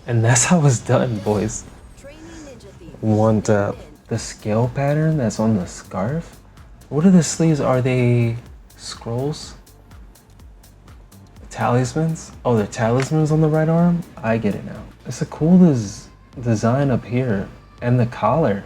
And that's how it's done, boys. Want the scale pattern that's on the scarf? What are the sleeves? Are they scrolls? Talismans? Oh, they're talismans on the right arm? I get it now. It's a cool design up here. And the collar.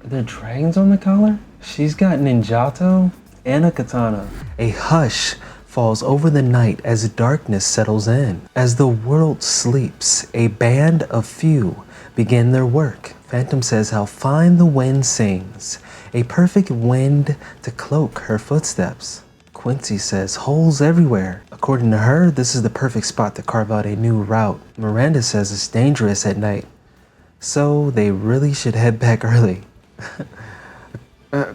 Are there dragons on the collar? She's got ninjato and a katana. A hush falls over the night as darkness settles in. As the world sleeps, a band of few begin their work. Phantom says how fine the wind sings, a perfect wind to cloak her footsteps. Quency says holes everywhere. According to her, this is the perfect spot to carve out a new route. Miranda says it's dangerous at night, so they really should head back early.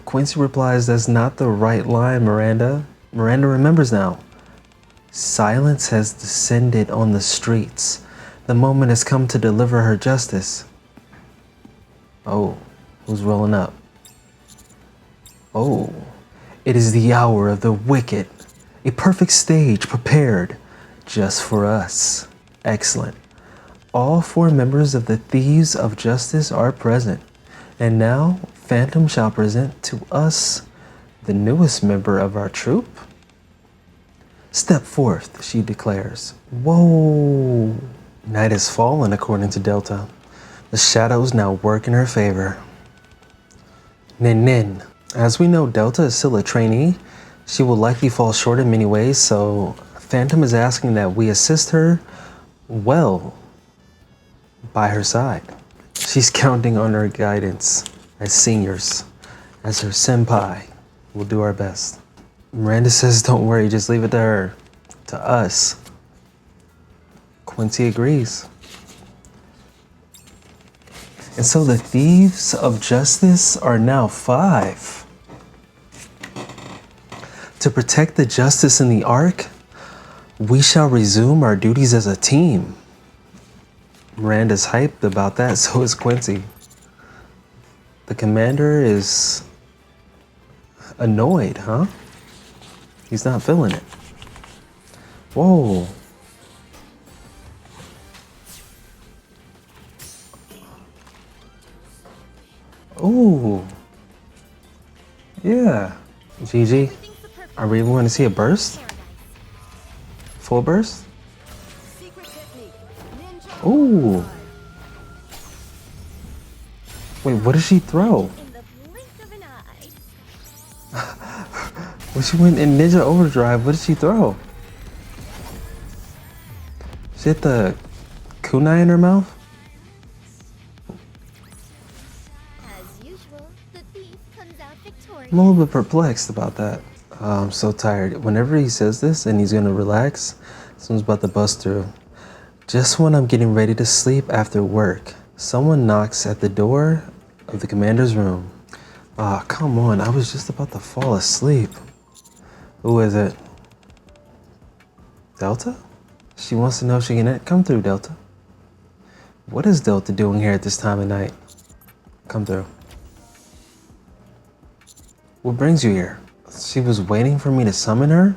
Quency replies that's not the right line, Miranda. Miranda remembers now. Silence has descended on the streets. The moment has come to deliver her justice. Oh, who's rolling up? Oh, it is the hour of the wicked. A perfect stage prepared just for us. Excellent. All 4 members of the Thieves of Justice are present. And now, Phantom shall present to us the newest member of our troupe. Step forth, she declares. Whoa! Night has fallen, according to Delta. The shadows now work in her favor. Nin. As we know, Delta is still a trainee. She will likely fall short in many ways, so Phantom is asking that we assist her well by her side. She's counting on our guidance as seniors, as her senpai. We'll do our best. Miranda says, don't worry, just leave it to her, to us. Quency agrees. And so the Thieves of Justice are now 5. To protect the justice in the Ark, we shall resume our duties as a team. Miranda's hyped about that, so is Quency. The commander is annoyed, huh? He's not feeling it. Whoa. Ooh. Yeah. GG. Are we even going to see a burst? Full burst? Ooh. Wait, what did she throw? When she went in Ninja Overdrive, what did she throw? She hit the kunai in her mouth? I'm a little bit perplexed about that. I'm so tired. Whenever he says this and he's gonna relax, someone's about to bust through. Just when I'm getting ready to sleep after work, someone knocks at the door of the commander's room. Ah, come on, I was just about to fall asleep. Who is it? Delta? She wants to know if she can come through, Delta. What is Delta doing here at this time of night? Come through. What brings you here? She was waiting for me to summon her?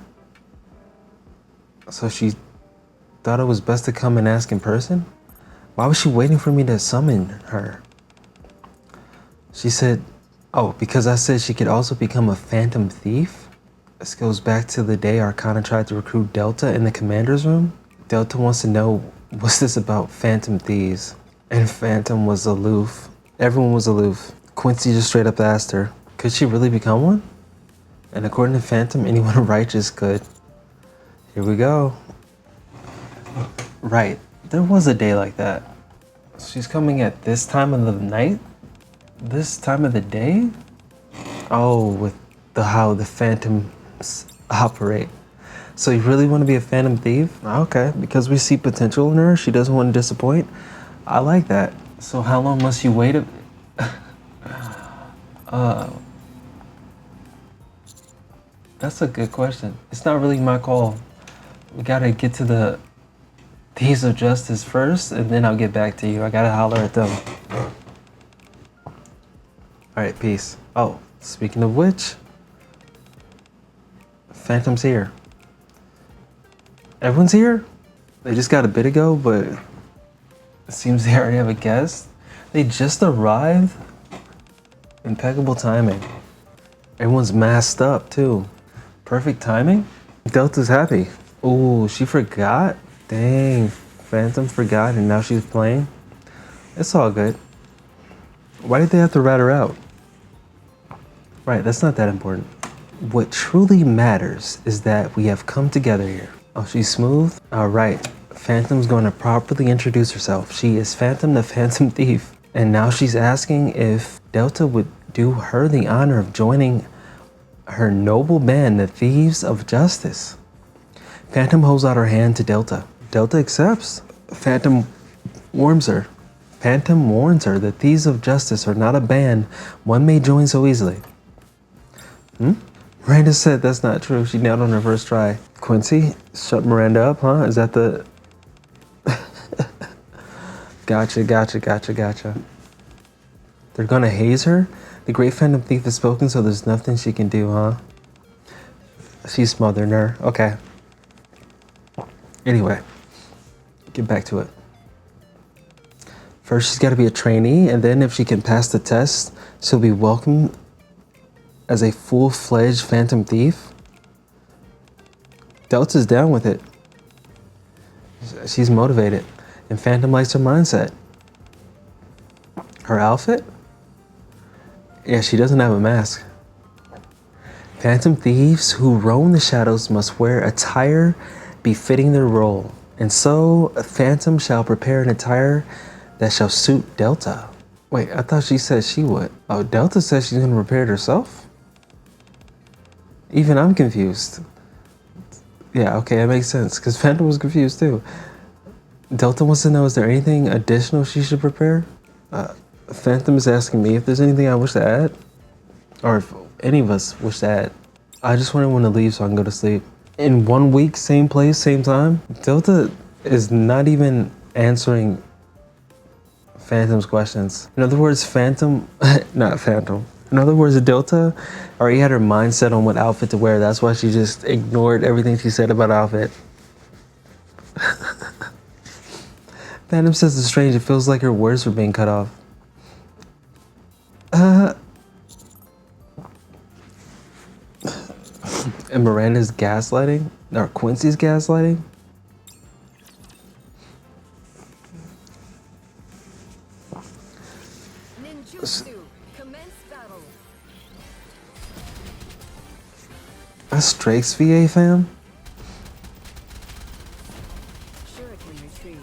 So she thought it was best to come and ask in person? Why was she waiting for me to summon her? She said, oh, because I said she could also become a phantom thief? This goes back to the day Arcana tried to recruit Delta in the commander's room. Delta wants to know, what's this about phantom thieves? And Phantom was aloof. Everyone was aloof. Quency just straight up asked her, could she really become one? And according to Phantom, anyone righteous could. Here we go. Right, there was a day like that. She's coming at this time of the night? This time of the day? Oh, with how the phantoms operate. So you really want to be a phantom thief? Okay, because we see potential in her, she doesn't want to disappoint. I like that. So how long must you wait? That's a good question. It's not really my call. We gotta get to the Thieves of Justice first, and then I'll get back to you. I gotta holler at them. All right, peace. Oh, speaking of which, Phantom's here. Everyone's here? They just got a bit ago, but It seems they already have a guest. They just arrived. Impeccable timing. Everyone's masked up too. Perfect timing. Delta's happy. Ooh, she forgot? Dang, Phantom forgot and now she's playing. It's all good. Why did they have to rat her out? Right, that's not that important. What truly matters is that we have come together here. Oh, she's smooth? All right, Phantom's going to properly introduce herself. She is Phantom the Phantom Thief. And now she's asking if Delta would do her the honor of joining her noble band, the Thieves of Justice. Phantom holds out her hand to Delta. Delta accepts. Phantom warns her. Phantom warns her that Thieves of Justice are not a band one may join so easily. Miranda said that's not true. She nailed on her first try. Quency, shut Miranda up, huh? Is that the... Gotcha. They're gonna haze her? The great Phantom Thief has spoken, so there's nothing she can do, huh? She's smothering her. Okay. Anyway, get back to it. First, she's gotta be a trainee, and then if she can pass the test, she'll be welcomed as a full-fledged Phantom Thief. Delta's down with it. She's motivated, and Phantom likes her mindset. Her outfit? Yeah, she doesn't have a mask. Phantom thieves who roam the shadows must wear attire befitting their role, and so a Phantom shall prepare an attire that shall suit Delta. Wait, I thought she said she would. Oh, Delta says she's gonna prepare it herself? Even I'm confused. Yeah, okay, that makes sense, because Phantom was confused too. Delta wants to know, is there anything additional she should prepare? Phantom is asking me if there's anything I wish to add, or if any of us wish to add. I just wanted one to leave so I can go to sleep. In 1 week, same place, same time? Delta is not even answering Phantom's questions. In other words, not Phantom. In other words, Delta already had her mindset on what outfit to wear. That's why she just ignored everything she said about outfit. Phantom says it's strange. It feels like her words were being cut off. And Miranda's gaslighting? Or Quincy's gaslighting? Ninjutsu, commence battle. That's Drake's VA, fam? Shuriken retrieved.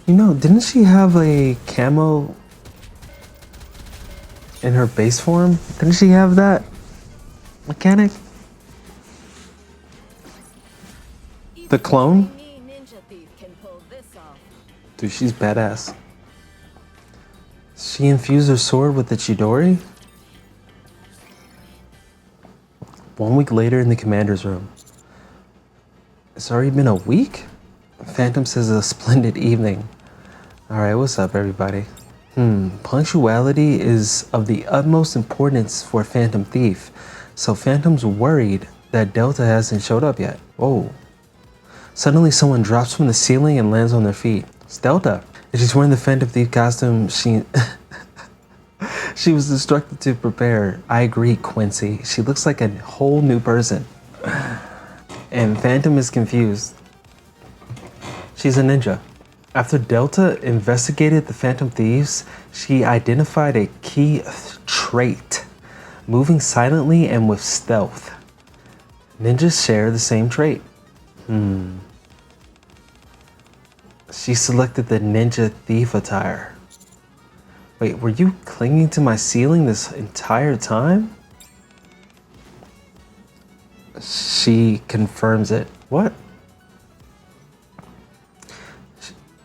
You know, didn't she have a camo in her base form? Didn't she have that mechanic? The clone? Ninja thief can pull this off. Dude, she's badass. She infused her sword with the Chidori? 1 week later in the commander's room. It's already been a week? Phantom says a splendid evening. Alright, what's up everybody? Punctuality is of the utmost importance for Phantom Thief, so Phantom's worried that Delta hasn't showed up yet. Whoa. Suddenly someone drops from the ceiling and lands on their feet. It's Delta. And she's wearing the Phantom Thief costume she was instructed to prepare. I agree, Quincy. She looks like a whole new person. And Phantom is confused. She's a ninja. After Delta investigated the Phantom Thieves, she identified a key trait: moving silently and with stealth. Ninjas share the same trait. She selected the ninja thief attire. Wait, were you clinging to my ceiling this entire time? She confirms it. What?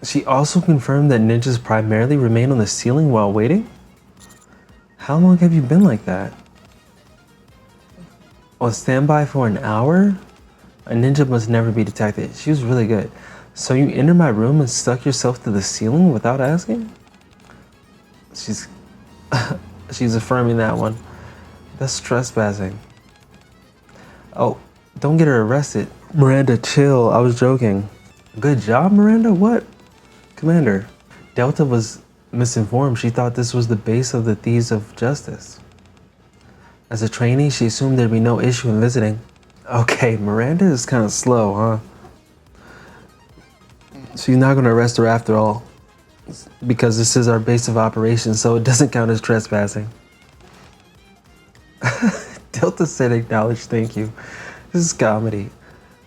She also confirmed that ninjas primarily remain on the ceiling while waiting? How long have you been like that? On standby for an hour? A ninja must never be detected. She was really good. So you entered my room and stuck yourself to the ceiling without asking? She's affirming that one. That's trespassing. Oh, don't get her arrested. Miranda, chill. I was joking. Good job, Miranda? What? Commander. Delta was misinformed. She thought this was the base of the Thieves of Justice. As a trainee, she assumed there'd be no issue in visiting. Okay, Miranda is kind of slow, huh? She's not gonna arrest her after all, because this is our base of operations, so it doesn't count as trespassing. Delta said acknowledge, thank you. This is comedy.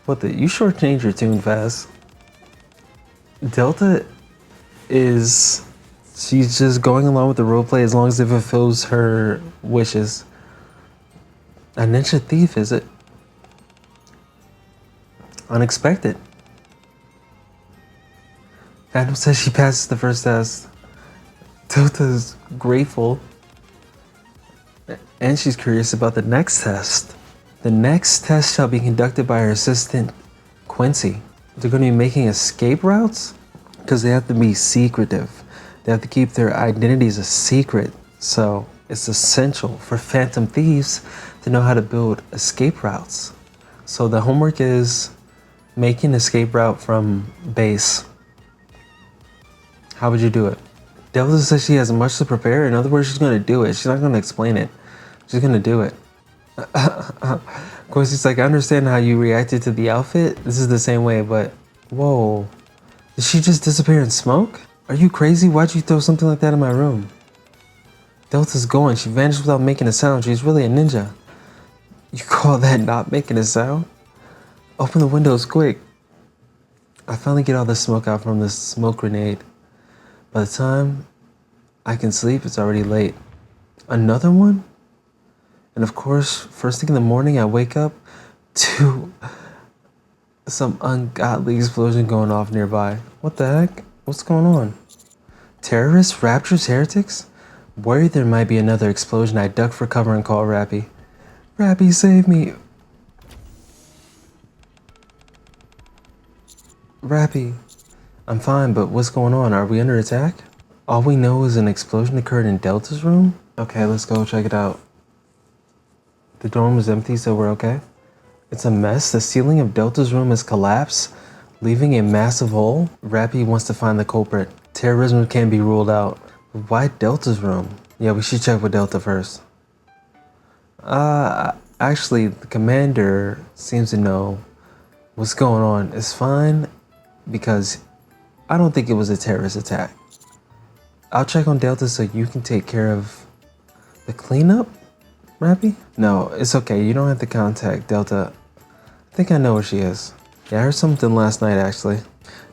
What the, you shortchange your tune fast. Delta is, she's just going along with the roleplay as long as it fulfills her wishes. A ninja thief, is it? Unexpected. Phantom says she passes the first test. Delta's grateful. And she's curious about the next test. The next test shall be conducted by her assistant, Quency. They're going to be making escape routes because they have to be secretive. They have to keep their identities a secret. So it's essential for Phantom Thieves to know how to build escape routes. So the homework is make an escape route from base. How would you do it? Delta says she has much to prepare. In other words, she's going to do it. She's not going to explain it. She's going to do it. Of course, it's like, I understand how you reacted to the outfit. This is the same way, but whoa. Did she just disappear in smoke? Are you crazy? Why'd you throw something like that in my room? Delta's going. She vanished without making a sound. She's really a ninja. You call that not making a sound? Open the windows quick. I finally get all the smoke out from this smoke grenade. By the time I can sleep, it's already late. Another one? And of course, first thing in the morning, I wake up to some ungodly explosion going off nearby. What the heck? What's going on? Terrorists? Raptures? Heretics? Worried there might be another explosion, I duck for cover and call Rapi. Rapi, save me. Rapi. I'm fine, but what's going on? Are we under attack? All we know is an explosion occurred in Delta's room? Okay, let's go check it out. The dorm was empty, so we're okay. It's a mess. The ceiling of Delta's room has collapsed, leaving a massive hole. Rapi wants to find the culprit. Terrorism can't be ruled out. But why Delta's room? Yeah, we should check with Delta first. Actually, the commander seems to know what's going on. It's fine, because I don't think it was a terrorist attack. I'll check on Delta so you can take care of the cleanup, Rapi? No, it's okay. You don't have to contact Delta. I think I know where she is. Yeah, I heard something last night, actually.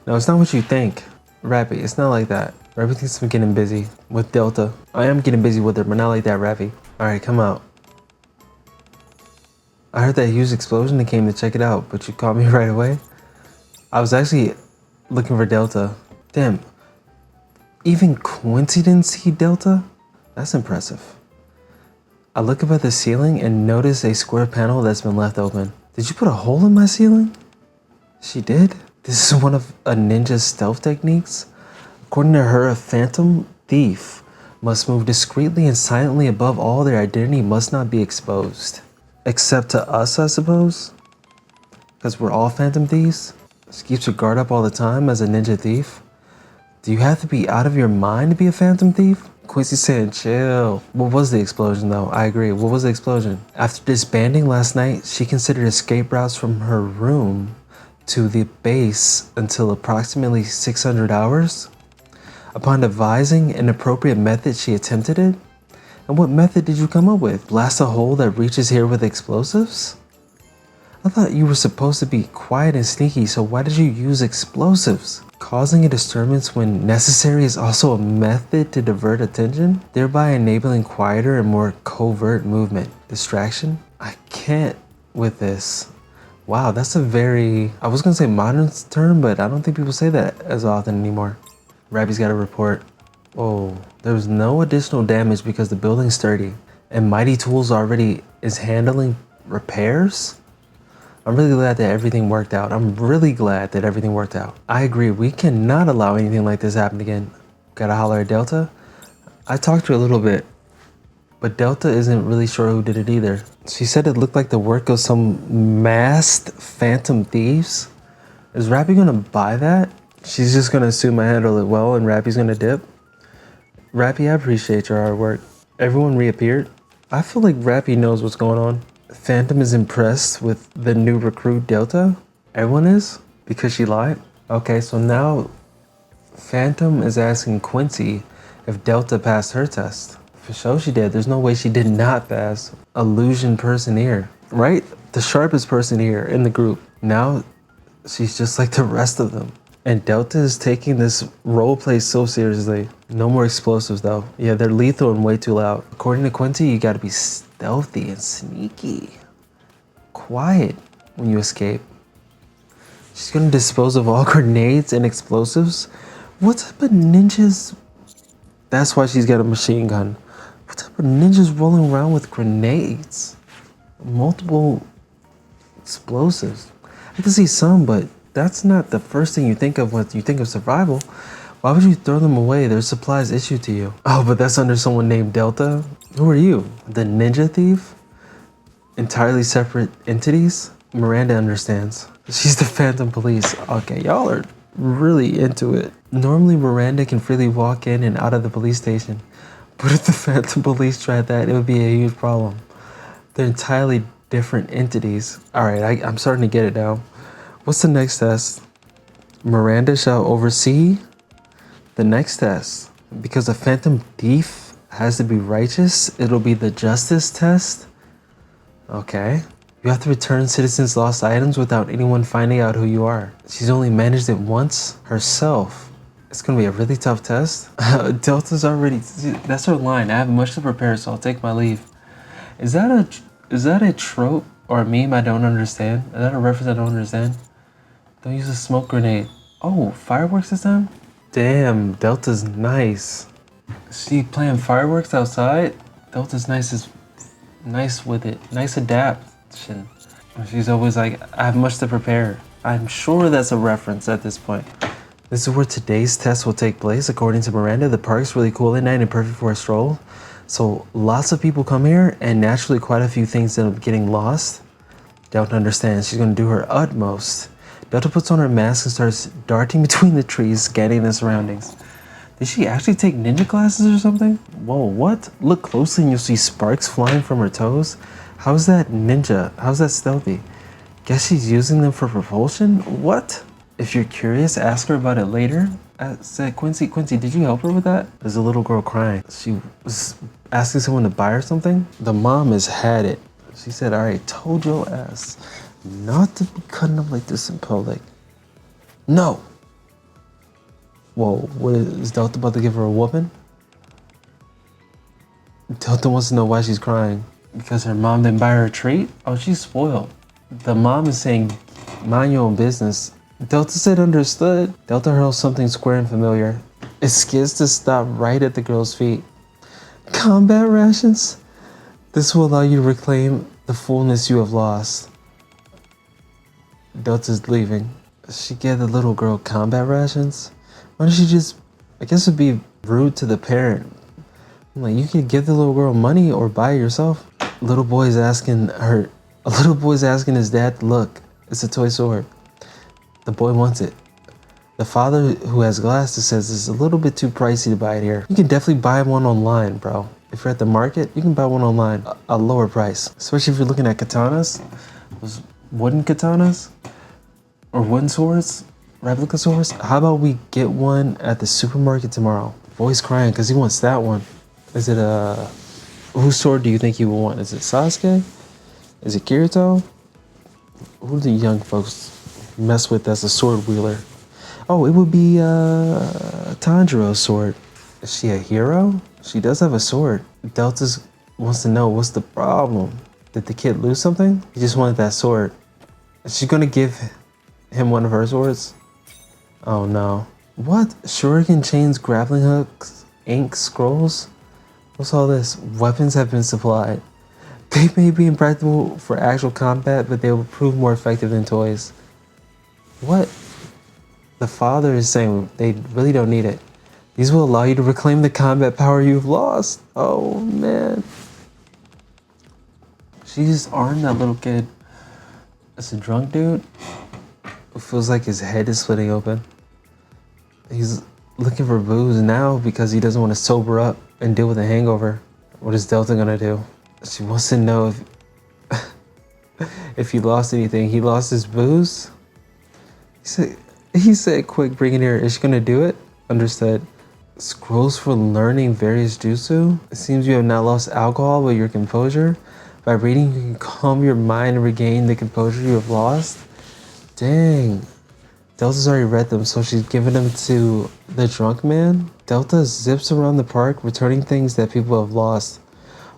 No, it's not what you think. Rapi, it's not like that. Rapi thinks I'm getting busy with Delta. I am getting busy with her, but not like that, Rapi. Alright, come out. I heard that huge explosion and came to check it out, but you called me right away? I was actually looking for Delta. Damn. Even Quency didn't see Delta? That's impressive. I look up at the ceiling and notice a square panel that's been left open. Did you put a hole in my ceiling? She did? This is one of a ninja's stealth techniques? According to her, a phantom thief must move discreetly and silently above all. Their identity must not be exposed. Except to us, I suppose? Because we're all phantom thieves? She keeps her guard up all the time as a ninja thief. Do you have to be out of your mind to be a phantom thief? Quincy said, chill. What was the explosion though? I agree. What was the explosion? After disbanding last night, she considered escape routes from her room to the base until approximately 600 hours. Upon devising an appropriate method, she attempted it. And what method did you come up with? Blast a hole that reaches here with explosives? I thought you were supposed to be quiet and sneaky, so why did you use explosives? Causing a disturbance when necessary is also a method to divert attention, thereby enabling quieter and more covert movement. Distraction? I can't with this. Wow, that's a very, I was gonna say modern term, but I don't think people say that as often anymore. Rapi's got a report. Oh, there was no additional damage because the building's sturdy and Mighty Tools already is handling repairs? I'm really glad that everything worked out. I agree, we cannot allow anything like this happen again. Gotta holler at Delta. I talked to her a little bit, but Delta isn't really sure who did it either. She said it looked like the work of some masked phantom thieves. Is Rapi gonna buy that? She's just gonna assume I handle it well and Rapi's gonna dip. Rapi, I appreciate your hard work. Everyone reappeared. I feel like Rapi knows what's going on. Phantom is impressed with the new recruit Delta. Everyone is? Because she lied? Okay, so now Phantom is asking Quency if Delta passed her test. For sure she did. There's no way she did not pass. Illusion person here, right? The sharpest person here in the group. Now she's just like the rest of them. And Delta is taking this roleplay so seriously. No more explosives though. Yeah, they're lethal and way too loud. According to Quency, you gotta be stealthy and sneaky. Quiet when you escape. She's gonna dispose of all grenades and explosives? What type of ninjas? That's why she's got a machine gun. What type of ninjas rolling around with grenades? Multiple explosives. I can see some, but that's not the first thing you think of when you think of survival. Why would you throw them away? There's supplies issued to you. Oh, but that's under someone named Delta? Who are you? The ninja thief? Entirely separate entities? Miranda understands. She's the Phantom Police. Okay, y'all are really into it. Normally Miranda can freely walk in and out of the police station. But if the Phantom Police tried that, it would be a huge problem. They're entirely different entities. Alright, I'm starting to get it now. What's the next test? Miranda shall oversee the next test. Because a Phantom Thief has to be righteous, it'll be the justice test. Okay. You have to return citizens' lost items without anyone finding out who you are. She's only managed it once herself. It's gonna be a really tough test. Delta's already, that's her line. I have much to prepare, so I'll take my leave. Is that a trope or a meme I don't understand? Is that a reference I don't understand? Don't use a smoke grenade. Oh, fireworks this time? Damn, Delta's nice. She playing fireworks outside? Delta's nice with it. Nice adaptation. She's always like, I have much to prepare. I'm sure that's a reference at this point. This is where today's test will take place. According to Miranda, the park's really cool at night and perfect for a stroll. So lots of people come here and naturally quite a few things end up getting lost. Delta understands. She's gonna do her utmost. Delta puts on her mask and starts darting between the trees, scanning the surroundings. Did she actually take ninja classes or something? Whoa, what? Look closely and you'll see sparks flying from her toes. How's that ninja? How's that stealthy? Guess she's using them for propulsion? What? If you're curious, ask her about it later. I said, Quency, did you help her with that? There's a little girl crying. She was asking someone to buy her something. The mom has had it. She said, all right, told your ass not to be cutting up like this in public. No. Whoa, what is Delta about to give her a whooping? Delta wants to know why she's crying. Because her mom didn't buy her a treat? Oh, she's spoiled. The mom is saying, mind your own business. Delta said understood. Delta hurls something square and familiar. It skids to stop right at the girl's feet. Combat rations? This will allow you to reclaim the fullness you have lost. Delta's leaving. She gave the little girl combat rations? Why don't she just, I guess it'd be rude to the parent. I'm like, you could give the little girl money or buy it yourself. A little boy's asking his dad to look. It's a toy sword. The boy wants it. The father, who has glasses, says it's a little bit too pricey to buy it here. You can definitely buy one online, bro. If you're at the market, you can buy one online, a lower price. Especially if you're looking at katanas, those wooden katanas, or wooden swords, replica swords. How about we get one at the supermarket tomorrow? Boy's crying because he wants that one. Is it whose sword do you think he will want? Is it Sasuke? Is it Kirito? Who do the young folks mess with as a sword wielder? Oh, it would be Tanjiro's sword. Is she a hero? She does have a sword. Delta wants to know what's the problem. Did the kid lose something? He just wanted that sword. Is she gonna give him one of her swords? Oh no. What? Shuriken chains, grappling hooks, ink, scrolls? What's all this? Weapons have been supplied. They may be impractical for actual combat, but they will prove more effective than toys. What? The father is saying they really don't need it. These will allow you to reclaim the combat power you've lost. Oh man. She just armed that little kid. It's a drunk dude who feels like his head is splitting open. He's looking for booze now because he doesn't want to sober up and deal with a hangover. What is Delta gonna do? She wants to know if he lost anything. He lost his booze? He said, quick, bring it here. Is she gonna do it? Understood. Scrolls for learning various jutsu. It seems you have not lost alcohol, but your composure. By reading, you can calm your mind and regain the composure you have lost. Dang. Delta's already read them, so she's giving them to the drunk man. Delta zips around the park, returning things that people have lost.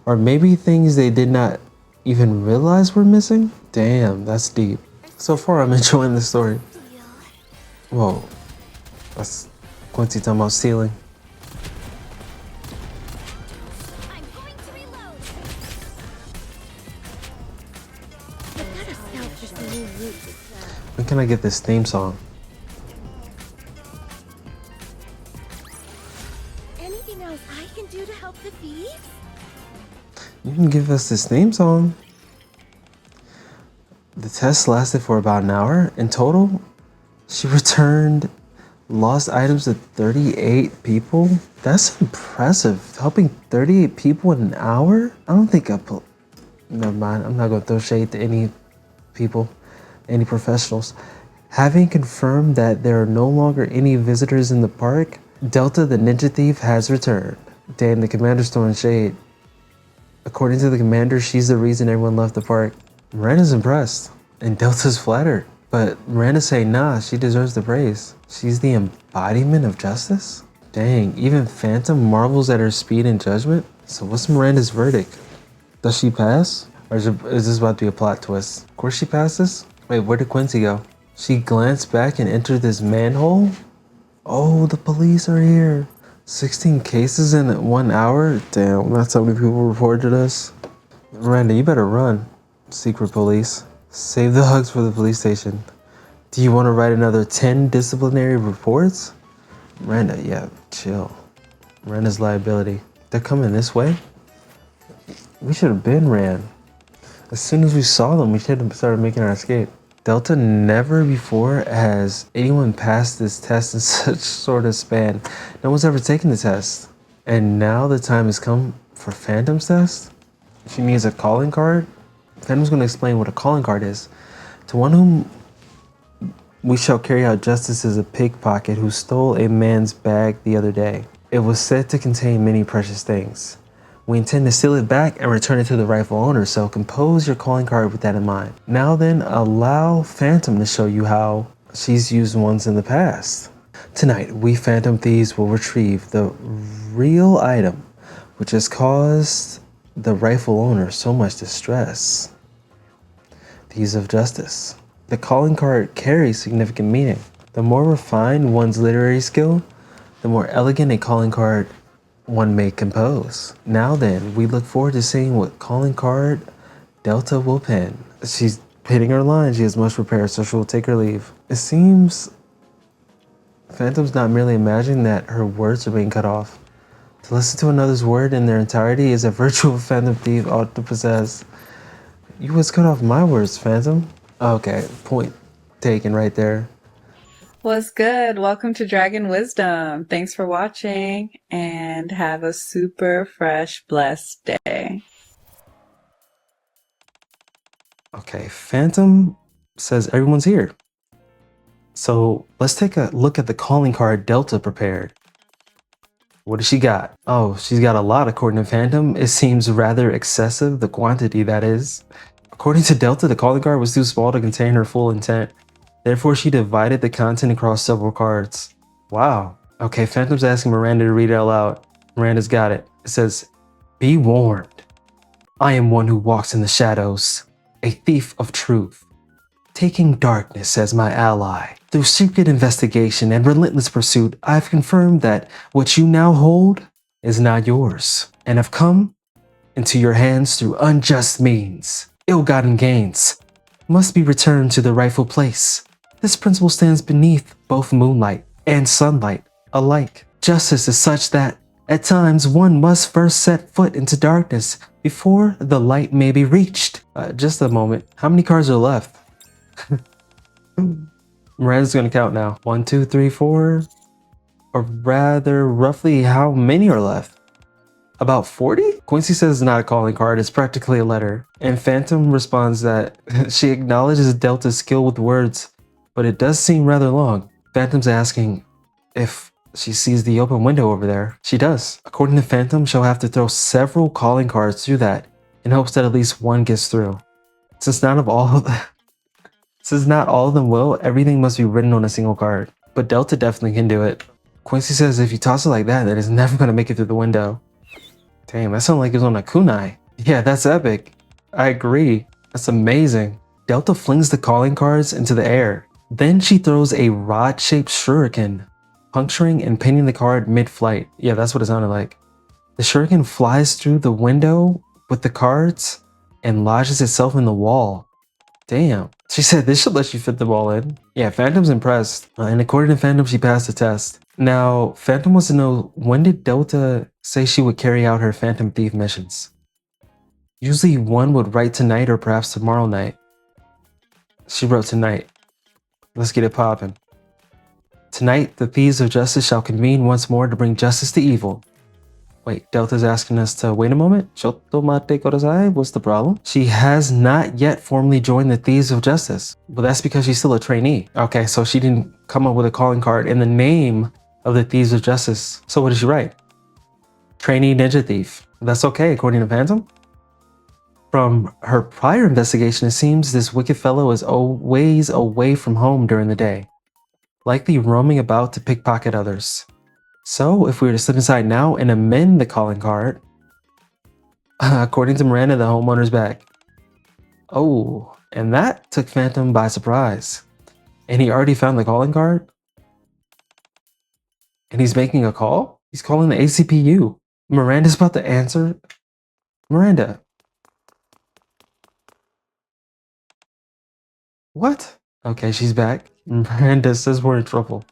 Or maybe things they did not even realize were missing? Damn, that's deep. So far, I'm enjoying the story. Whoa. That's Quincy talking about stealing. I'm going to reload. I gotta scout for some new routes. When can I get this theme song? Anything else I can do to help the thieves? You can give us this theme song. The test lasted for about an hour. In total, she returned lost items to 38 people. That's impressive. Helping 38 people in an hour? I don't think never mind. I'm not going to throw shade to any people, any professionals. Having confirmed that there are no longer any visitors in the park, Delta the Ninja Thief has returned. Damn, the commander's throwing shade. According to the commander, she's the reason everyone left the park. Miranda's impressed, and Delta's flattered. But Miranda's saying, nah, she deserves the praise. She's the embodiment of justice? Dang, even Phantom marvels at her speed and judgment? So what's Miranda's verdict? Does she pass? Or is this about to be a plot twist? Of course she passes? Wait, where did Quincy go? She glanced back and entered this manhole? Oh, the police are here. 16 cases in 1 hour? Damn, that's how many people reported us. Miranda, you better run. Secret police. Save the hugs for the police station. Do you want to write another 10 disciplinary reports? Miranda, yeah, chill. Miranda's liability. They're coming this way? We should have been ran. As soon as we saw them, we should have started making our escape. Delta, never before has anyone passed this test in such sort of span. No one's ever taken the test. And now the time has come for Phantom's test? She needs a calling card? Phantom's going to explain what a calling card is. To one whom we shall carry out justice is a pickpocket who stole a man's bag the other day. It was said to contain many precious things. We intend to steal it back and return it to the rightful owner, so compose your calling card with that in mind. Now then, allow Phantom to show you how she's used ones in the past. Tonight, we Phantom Thieves will retrieve the real item which has caused the rightful owner so much distress. Thieves of Justice. The calling card carries significant meaning. The more refined one's literary skill, the more elegant a calling card one may compose. Now then, we look forward to seeing what calling card Delta will pen. She's pinning her line. She has much prepared, so she will take her leave. It seems Phantom's not merely imagining that her words are being cut off. To listen to another's word in their entirety is a virtue a Phantom Thief ought to possess. You was cut off my words, Phantom. Okay, point taken right there. What's good? Welcome to Dragon Wisdom. Thanks for watching and have a super fresh, blessed day. Okay, Phantom says everyone's here. So let's take a look at the calling card Delta prepared. What does she got? Oh, she's got a lot according to Phantom. It seems rather excessive, the quantity that is. According to Delta, the calling card was too small to contain her full intent. Therefore, she divided the content across several cards. Wow. Okay, Phantom's asking Miranda to read it out loud. Miranda's got it. It says, "Be warned. I am one who walks in the shadows, a thief of truth, taking darkness as my ally. Through secret investigation and relentless pursuit, I have confirmed that what you now hold is not yours, and have come into your hands through unjust means. Ill-gotten gains must be returned to the rightful place. This principle stands beneath both moonlight and sunlight alike. Justice is such that, at times, one must first set foot into darkness before the light may be reached." Just a moment. How many cards are left? Miranda's gonna count now. 1, 2, 3, 4. Or rather, roughly how many are left? About 40? Quincy says it's not a calling card, it's practically a letter. And Phantom responds that she acknowledges Delta's skill with words, but it does seem rather long. Phantom's asking if she sees the open window over there. She does. According to Phantom, she'll have to throw several calling cards through that in hopes that at least one gets through. Since not all of them will, everything must be written on a single card. But Delta definitely can do it. Quincy says if you toss it like that, then it's never gonna make it through the window. Damn, that sounds like it was on a kunai. Yeah, that's epic. I agree. That's amazing. Delta flings the calling cards into the air. Then she throws a rod-shaped shuriken, puncturing and pinning the card mid-flight. Yeah, that's what it sounded like. The shuriken flies through the window with the cards and lodges itself in the wall. Damn. She said this should let you fit the ball in. Yeah, Phantom's impressed. And according to Phantom, she passed the test. Now, Phantom wants to know, when did Delta say she would carry out her Phantom Thief missions? Usually one would write tonight or perhaps tomorrow night. She wrote tonight. Let's get it poppin'. Tonight, the Thieves of Justice shall convene once more to bring justice to evil. Wait, Delta's asking us to wait a moment? Shotto mate kudasai? What's the problem? She has not yet formally joined the Thieves of Justice. But that's because she's still a trainee. Okay, so she didn't come up with a calling card in the name of the Thieves of Justice. So what did she write? Trainee Ninja Thief. That's okay, according to Phantom. From her prior investigation, it seems this wicked fellow is always away from home during the day, likely roaming about to pickpocket others. So, if we were to step inside now and amend the calling card, according to Miranda, the homeowner's back. Oh, and that took Phantom by surprise. And he already found the calling card? And he's making a call? He's calling the ACPU. Miranda's about to answer. Miranda. What? Okay, she's back. Miranda says we're in trouble.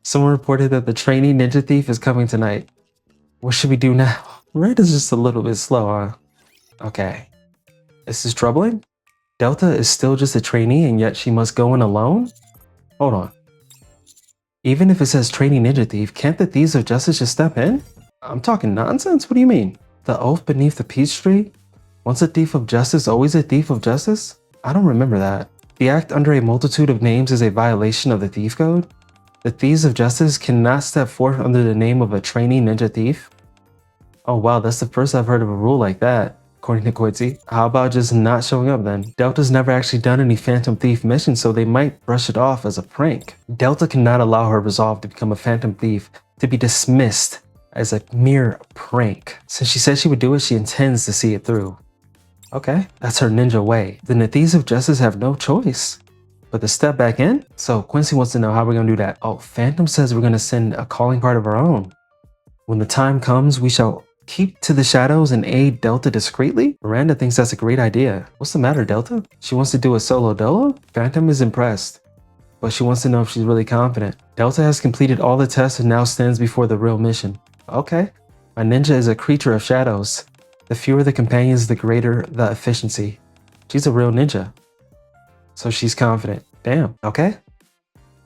Someone reported that the trainee ninja thief is coming tonight. What should we do now? Miranda's just a little bit slow, huh? Okay. This is troubling? Delta is still just a trainee and yet she must go in alone? Hold on. Even if it says trainee ninja thief, can't the Thieves of Justice just step in? I'm talking nonsense? What do you mean? The oath beneath the peach tree? Once a thief of justice, always a thief of justice? I don't remember that. The act under a multitude of names is a violation of the thief code? The Thieves of Justice cannot step forth under the name of a trainee ninja thief? Oh wow, that's the first I've heard of a rule like that, according to Quincy. How about just not showing up then? Delta's never actually done any Phantom Thief missions, so they might brush it off as a prank. Delta cannot allow her resolve to become a Phantom Thief to be dismissed as a mere prank. Since she said she would do it, she intends to see it through. Okay, that's her ninja way. Then the Thieves of Justice have no choice but to step back in? So Quincy wants to know how we're gonna do that. Oh, Phantom says we're gonna send a calling card of our own. When the time comes, we shall keep to the shadows and aid Delta discreetly? Miranda thinks that's a great idea. What's the matter, Delta? She wants to do a solo dolo? Phantom is impressed, but she wants to know if she's really confident. Delta has completed all the tests and now stands before the real mission. Okay. A ninja is a creature of shadows. The fewer the companions, the greater the efficiency. She's a real ninja. So she's confident. Damn, okay.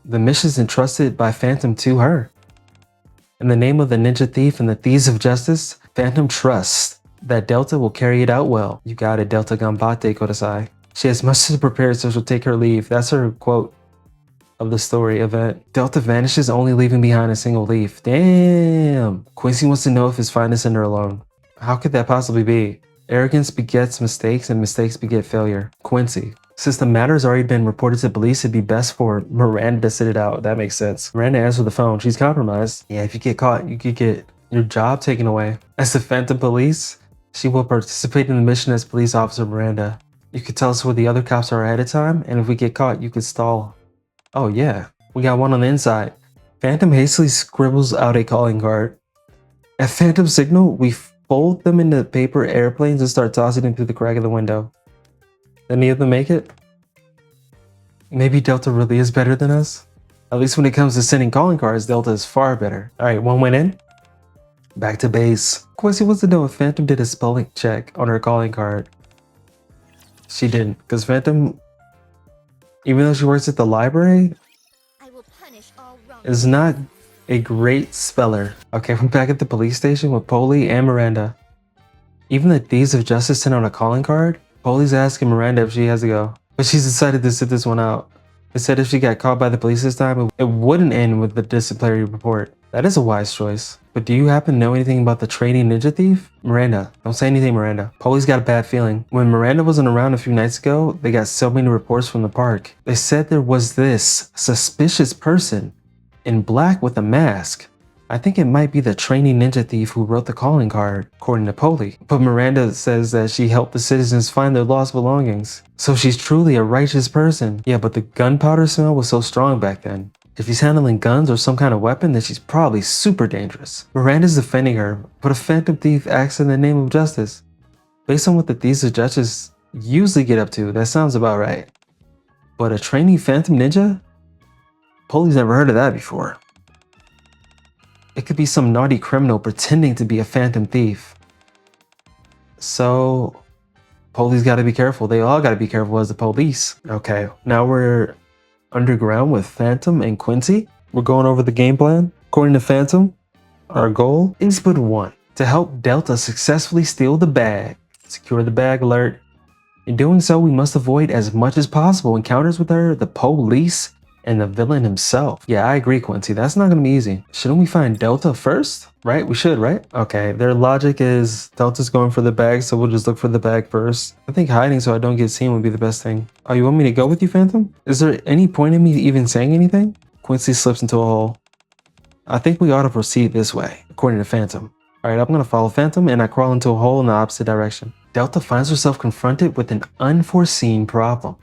The mission's entrusted by Phantom to her. In the name of the ninja thief and the Thieves of Justice, Phantom trusts that Delta will carry it out well. You got it, Delta Gambate Kodasai. She has much to prepare, so she'll take her leave. That's her quote of the story event. Delta vanishes, only leaving behind a single leaf. Damn. Quincy wants to know if his finest send her alone. How could that possibly be? Arrogance begets mistakes and mistakes beget failure. Quincy. Since the matter has already been reported to police, it'd be best for Miranda to sit it out. That makes sense. Miranda answered the phone. She's compromised. Yeah, if you get caught, you could get your job taken away. As the Phantom Police, she will participate in the mission as police officer Miranda. You could tell us where the other cops are ahead of time, and if we get caught, you could stall. Oh yeah, we got one on the inside. Phantom hastily scribbles out a calling card. At Phantom signal, we fold them into paper airplanes and start tossing them through the crack of the window. Any of them make it? Maybe Delta really is better than us? At least when it comes to sending calling cards, Delta is far better. Alright, one went in. Back to base. Quincy wants to know if Phantom did a spelling check on her calling card. She didn't, because Phantom, even though she works at the library, I will punish all is not A great speller. Okay, we're back at the police station with Polly and Miranda. Even the Thieves of Justice sent out a calling card. Polly's asking Miranda if she has to go, but she's decided to sit this one out. They said if she got caught by the police this time, it wouldn't end with the disciplinary report. That is a wise choice. But do you happen to know anything about the trainee ninja thief? Miranda, don't say anything, Miranda. Polly's got a bad feeling. When Miranda wasn't around a few nights ago, they got so many reports from the park. They said there was this suspicious person in black with a mask. I think it might be the trainee ninja thief who wrote the calling card, according to Polly. But Miranda says that she helped the citizens find their lost belongings. So she's truly a righteous person. Yeah, but the gunpowder smell was so strong back then. If she's handling guns or some kind of weapon, then she's probably super dangerous. Miranda's defending her, but a phantom thief acts in the name of justice. Based on what the Thieves of Justice usually get up to, that sounds about right. But a trainee phantom ninja? Polly's never heard of that before. It could be some naughty criminal pretending to be a phantom thief. So, Polly's got to be careful. They all got to be careful as the police. Okay, now we're underground with Phantom and Quency. We're going over the game plan. According to Phantom, our goal is but one: to help Delta successfully steal the bag. Secure the bag alert. In doing so, we must avoid as much as possible encounters with her, the police, and the villain himself. Yeah, I agree, Quincy. That's not gonna be easy. Shouldn't we find Delta first? Right? We should, right? Okay, their logic is Delta's going for the bag, so we'll just look for the bag first. I think hiding so I don't get seen would be the best thing. Oh, you want me to go with you, Phantom? Is there any point in me even saying anything? Quincy slips into a hole. I think we ought to proceed this way, according to Phantom. Alright, I'm gonna follow Phantom and I crawl into a hole in the opposite direction. Delta finds herself confronted with an unforeseen problem.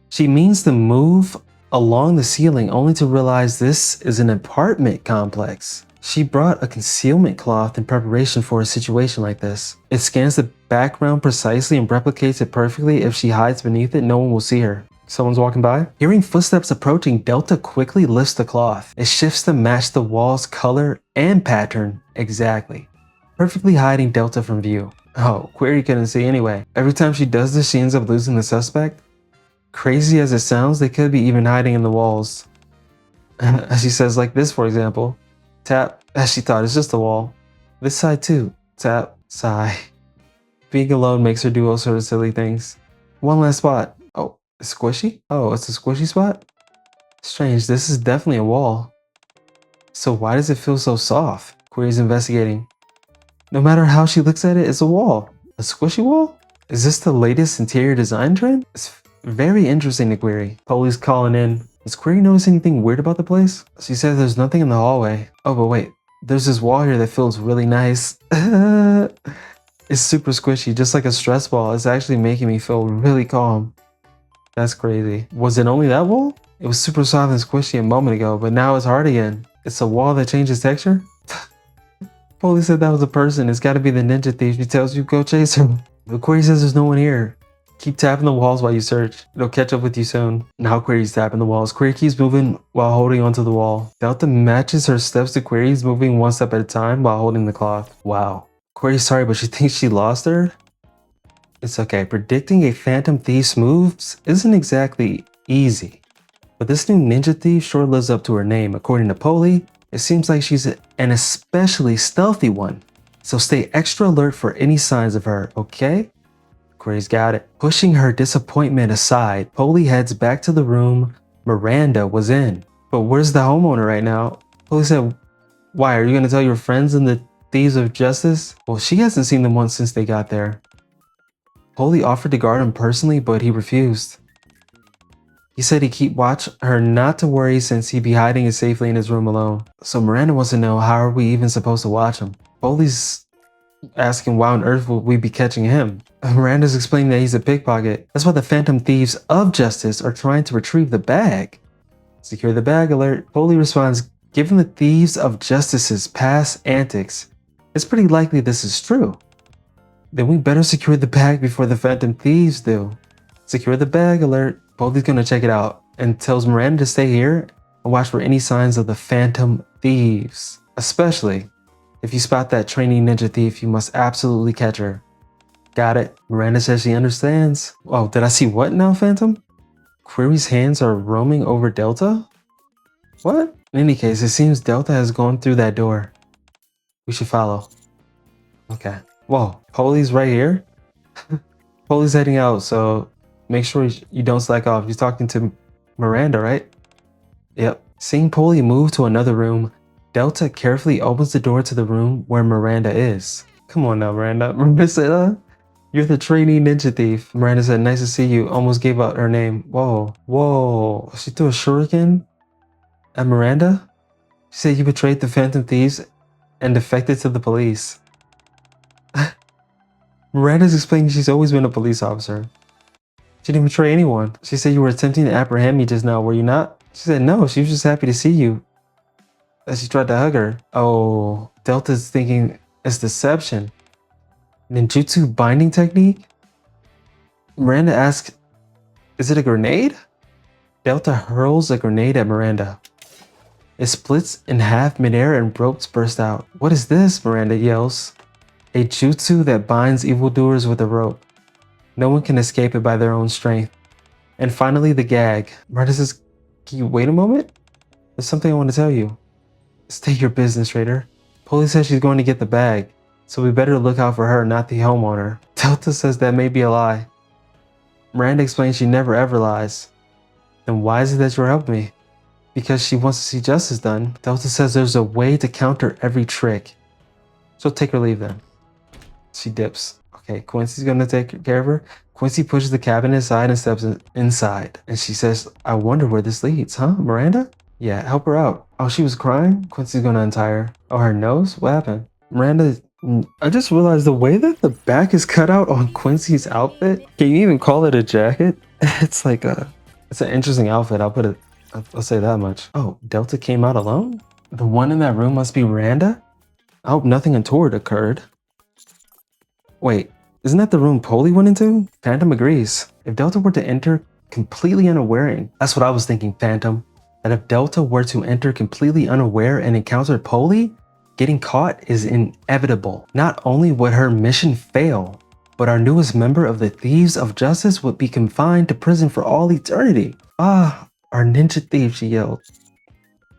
She means to move along the ceiling only to realize this is an apartment complex. She brought a concealment cloth in preparation for a situation like this. It scans the background precisely and replicates it perfectly. If she hides beneath it, no one will see her. Someone's walking by. Hearing footsteps approaching, Delta quickly lifts the cloth. It shifts to match the wall's color and pattern exactly, perfectly hiding Delta from view. Oh, Query couldn't see anyway. Every time she does this, she ends up losing the suspect. Crazy as it sounds, they could be even hiding in the walls. As she says, like this, for example. Tap, as she thought, it's just a wall. This side too. Tap, sigh. Being alone makes her do all sorts of silly things. One last spot. Oh, it's squishy? Oh, it's a squishy spot? Strange, this is definitely a wall. So why does it feel so soft? Query's investigating. No matter how she looks at it, it's a wall. A squishy wall? Is this the latest interior design trend? It's very interesting to Query. Polly's calling in. Does Query notice anything weird about the place? She says there's nothing in the hallway. Oh, but wait. There's this wall here that feels really nice. It's super squishy, just like a stress ball. It's actually making me feel really calm. That's crazy. Was it only that wall? It was super soft and squishy a moment ago, but now it's hard again. It's a wall that changes texture? Polly said that was a person. It's gotta be the ninja thief. She tells you go chase her. But Query says there's no one here. Keep tapping the walls while you search. It'll catch up with you soon. Now Query's tapping the walls. Query keeps moving while holding onto the wall. Delta matches her steps to Query's, moving one step at a time while holding the cloth. Wow. Query's sorry, but she thinks she lost her? It's okay. Predicting a phantom thief's moves isn't exactly easy. But this new ninja thief sure lives up to her name. According to Polly, it seems like she's an especially stealthy one. So stay extra alert for any signs of her, okay? Query's got it. Pushing her disappointment aside, Polly heads back to the room Miranda was in. But where's the homeowner right now? Polly said, why, are you gonna tell your friends in the Thieves of Justice? Well, she hasn't seen them once since they got there. Polly offered to guard him personally, but he refused. He said he'd keep watch her not to worry since he'd be hiding it safely in his room alone. So Miranda wants to know, how are we even supposed to watch him? Polly's asking why on earth would we be catching him? Miranda's explaining that he's a pickpocket. That's why the Phantom Thieves of Justice are trying to retrieve the bag. Secure the bag alert. Polly responds, given the Thieves of Justice's past antics, it's pretty likely this is true. Then we better secure the bag before the Phantom Thieves do. Secure the bag alert. Polly's gonna check it out and tells Miranda to stay here and watch for any signs of the Phantom Thieves. Especially if you spot that trainee ninja thief, you must absolutely catch her. Got it. Miranda says she understands. Oh, did I see what now, Phantom? Query's hands are roaming over Delta? What? In any case, it seems Delta has gone through that door. We should follow. Okay. Whoa, Polly's right here? Polly's heading out, so make sure you don't slack off. You're talking to Miranda, right? Yep. Seeing Polly move to another room, Delta carefully opens the door to the room where Miranda is. Come on now, Miranda. Miranda said, you're the trainee ninja thief. Miranda said, nice to see you. Almost gave out her name. Whoa. Whoa. She threw a shuriken at Miranda? She said you betrayed the Phantom Thieves and defected to the police. Miranda's explaining she's always been a police officer. She didn't betray anyone. She said you were attempting to apprehend me just now, were you not? She said no, she was just happy to see you. As she tried to hug her. Oh, Delta's thinking it's deception. Ninjutsu binding technique? Miranda asks, is it a grenade? Delta hurls a grenade at Miranda. It splits in half midair and ropes burst out. What is this? Miranda yells. A jutsu that binds evildoers with a rope. No one can escape it by their own strength. And finally the gag. Miranda says, can you wait a moment? There's something I want to tell you. State your business, Trader. Polly says she's going to get the bag, so we better look out for her, not the homeowner. Delta says that may be a lie. Miranda explains she never ever lies. Then why is it that you're helping me? Because she wants to see justice done. Delta says there's a way to counter every trick. So take her leave then. She dips. Okay, Quincy's gonna take care of her. Quincy pushes the cabinet aside and steps inside. And she says, I wonder where this leads, huh, Miranda? Yeah, help her out. Oh, she was crying? Quincy's gonna untie her. Oh, her nose? What happened? Miranda, I just realized the way that the back is cut out on Quincy's outfit. Can you even call it a jacket? It's like it's an interesting outfit. I'll say that much. Oh, Delta came out alone? The one in that room must be Miranda? I hope nothing untoward occurred. Wait, isn't that the room Polly went into? Phantom agrees. If Delta were to enter completely unaware, that's what I was thinking, Phantom. That if Delta were to enter completely unaware and encounter Polly, getting caught is inevitable. Not only would her mission fail, but our newest member of the Thieves of Justice would be confined to prison for all eternity. Ah, our ninja thief, she yelled.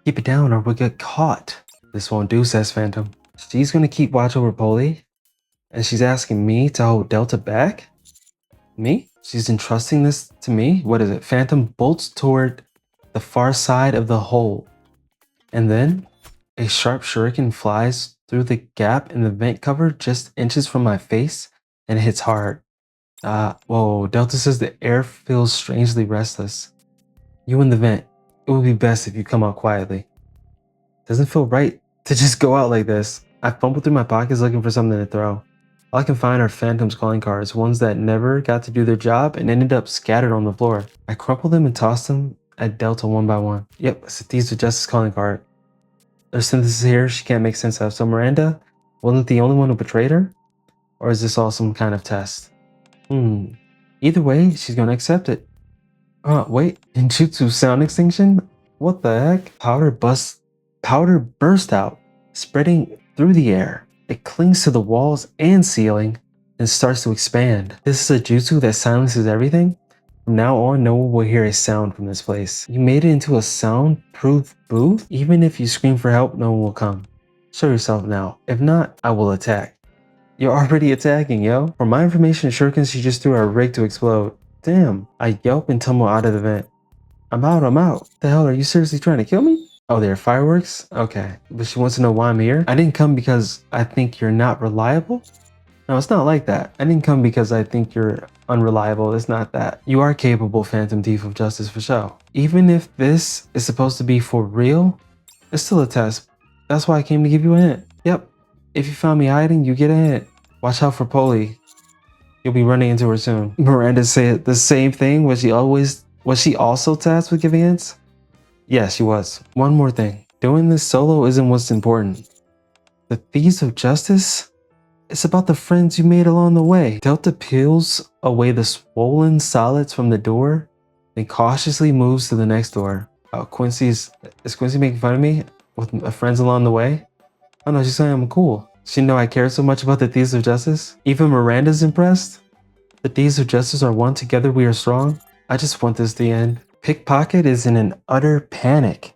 Keep it down or we'll get caught. This won't do, says Phantom. She's gonna keep watch over Polly. And she's asking me to hold Delta back? Me? She's entrusting this to me? What is it? Phantom bolts toward the far side of the hole. And then a sharp shuriken flies through the gap in the vent cover just inches from my face and hits hard. Whoa, Delta says the air feels strangely restless. You in the vent. It would be best if you come out quietly. Doesn't feel right to just go out like this. I fumble through my pockets looking for something to throw. All I can find are Phantom's calling cards, ones that never got to do their job and ended up scattered on the floor. I crumple them and toss them at Delta one by one. Yep, it's a Thieves of Justice calling card. There's synthesis here she can't make sense of. So Miranda wasn't the only one who betrayed her? Or is this all some kind of test? Either way, she's gonna accept it. Wait, in Jutsu sound extinction? What the heck? Powder burst out, spreading through the air. It clings to the walls and ceiling and starts to expand. This is a jutsu that silences everything. From now on, no one will hear a sound from this place. You made it into a soundproof booth? Even if you scream for help, no one will come. Show yourself now. If not, I will attack. You're already attacking, yo. For my information, shurikens she just threw our rig to explode. Damn. I yelp and tumble out of the vent. I'm out. The hell, are you seriously trying to kill me? Oh, there are fireworks? Okay. But she wants to know why I'm here? I didn't come because I think you're not reliable? No, it's not like that. I didn't come because I think you're unreliable. It's not that. You are capable, Phantom Thief of Justice, for sure. Even if this is supposed to be for real, it's still a test. That's why I came to give you a hint. Yep. If you found me hiding, you get a hint. Watch out for Polly. You'll be running into her soon. Miranda said the same thing. Was she also tasked with giving hints? Yeah, she was. One more thing. Doing this solo isn't what's important. The Thieves of Justice? It's about the friends you made along the way. Delta peels away the swollen solids from the door, then cautiously moves to the next door. Oh, is Quincy making fun of me with my friends along the way? Oh no, she's saying I'm cool. She know I care so much about the Thieves of Justice? Even Miranda's impressed? The Thieves of Justice are one, together we are strong. I just want this to end. Pickpocket is in an utter panic.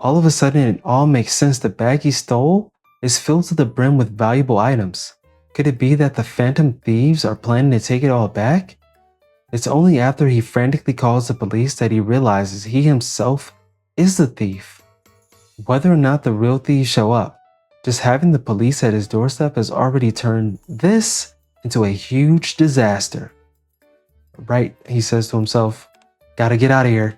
All of a sudden, it all makes sense. The bag he stole is filled to the brim with valuable items. Could it be that the Phantom Thieves are planning to take it all back? It's only after he frantically calls the police that he realizes he himself is the thief. Whether or not the real thieves show up, just having the police at his doorstep has already turned this into a huge disaster. Right, he says to himself, gotta get out of here.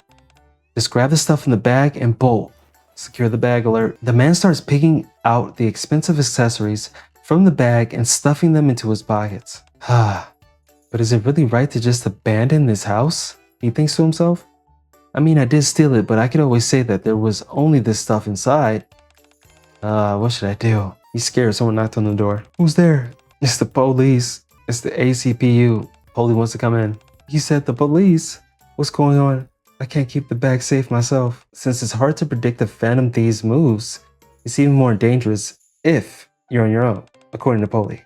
Just grab the stuff in the bag and bolt. Secure the bag alert. The man starts picking out the expensive accessories from the bag and stuffing them into his pockets. But is it really right to just abandon this house? He thinks to himself. I mean, I did steal it, but I could always say that there was only this stuff inside. What should I do? He's scared. Someone knocked on the door. Who's there? It's the police. It's the ACPU. Polly wants to come in. He said the police. What's going on? I can't keep the bag safe myself. Since it's hard to predict the Phantom Thieves' moves, it's even more dangerous if you're on your own, according to Polly.